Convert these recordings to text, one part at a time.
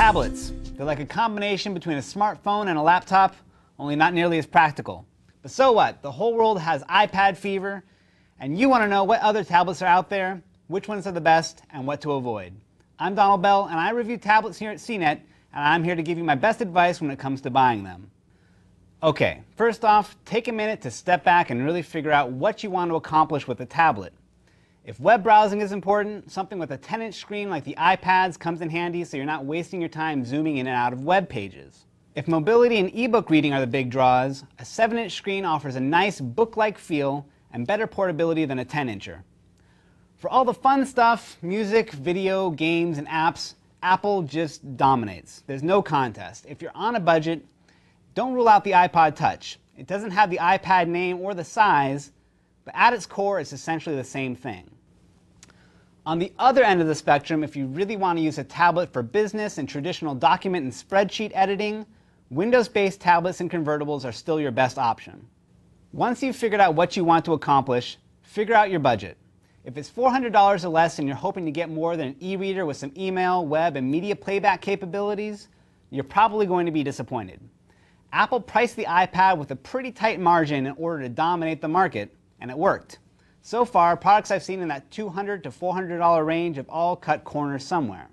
Tablets. They're like a combination between a smartphone and a laptop, only not nearly as practical. But so what? The whole world has iPad fever, and you want to know what other tablets are out there, which ones are the best, and what to avoid. I'm Donald Bell, and I review tablets here at CNET, and I'm here to give you my best advice when it comes to buying them. Okay, first off, take a minute to step back and really figure out what you want to accomplish with a tablet. If web browsing is important, something with a 10-inch screen like the iPads comes in handy so you're not wasting your time zooming in and out of web pages. If mobility and ebook reading are the big draws, a 7-inch screen offers a nice book-like feel and better portability than a 10-incher. For all the fun stuff, music, video, games, and apps, Apple just dominates. There's no contest. If you're on a budget, don't rule out the iPod Touch. It doesn't have the iPad name or the size, but at its core, it's essentially the same thing. On the other end of the spectrum, if you really want to use a tablet for business and traditional document and spreadsheet editing, Windows-based tablets and convertibles are still your best option. Once you've figured out what you want to accomplish, figure out your budget. If it's $400 or less and you're hoping to get more than an e-reader with some email, web, and media playback capabilities, you're probably going to be disappointed. Apple priced the iPad with a pretty tight margin in order to dominate the market, and it worked. So far, products I've seen in that $200 to $400 range have all cut corners somewhere.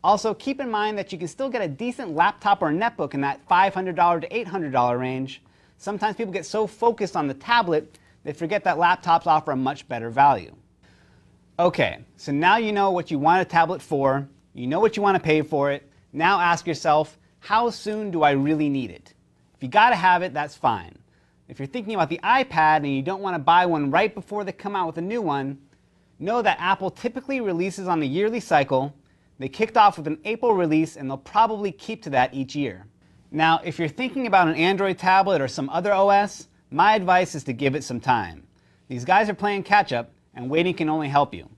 Also, keep in mind that you can still get a decent laptop or netbook in that $500 to $800 range. Sometimes people get so focused on the tablet, they forget that laptops offer a much better value. Okay, so now you know what you want a tablet for, you know what you want to pay for it. Now ask yourself, how soon do I really need it? If you gotta have it, that's fine. If you're thinking about the iPad and you don't want to buy one right before they come out with a new one, know that Apple typically releases on a yearly cycle. They kicked off with an April release and they'll probably keep to that each year. Now, if you're thinking about an Android tablet or some other OS, my advice is to give it some time. These guys are playing catch up and waiting can only help you.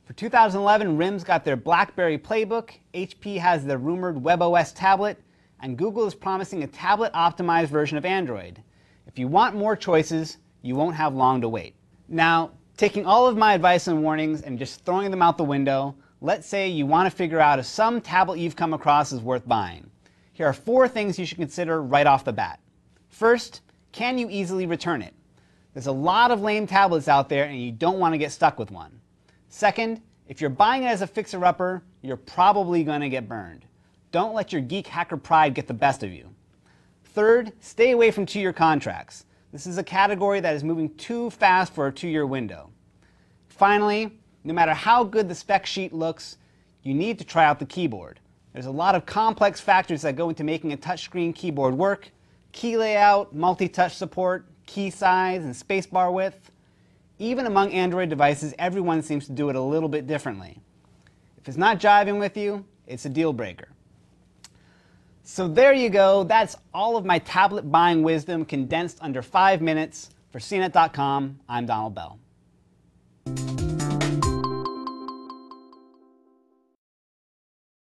For 2011, RIM's got their BlackBerry Playbook, HP has their rumored WebOS tablet, and Google is promising a tablet-optimized version of Android. If you want more choices, you won't have long to wait. Now, taking all of my advice and warnings and just throwing them out the window, let's say you want to figure out if some tablet you've come across is worth buying. Here are 4 things you should consider right off the bat. First, can you easily return it? There's a lot of lame tablets out there and you don't want to get stuck with one. Second, if you're buying it as a fixer-upper, you're probably going to get burned. Don't let your geek hacker pride get the best of you. Third, stay away from 2-year contracts. This is a category that is moving too fast for a 2-year window. Finally, no matter how good the spec sheet looks, you need to try out the keyboard. There's a lot of complex factors that go into making a touchscreen keyboard work: key layout, multi-touch support, key size, and spacebar width. Even among Android devices, everyone seems to do it a little bit differently. If it's not jiving with you, it's a deal breaker. So there you go. That's all of my tablet buying wisdom condensed under 5 minutes. For CNET.com, I'm Donald Bell.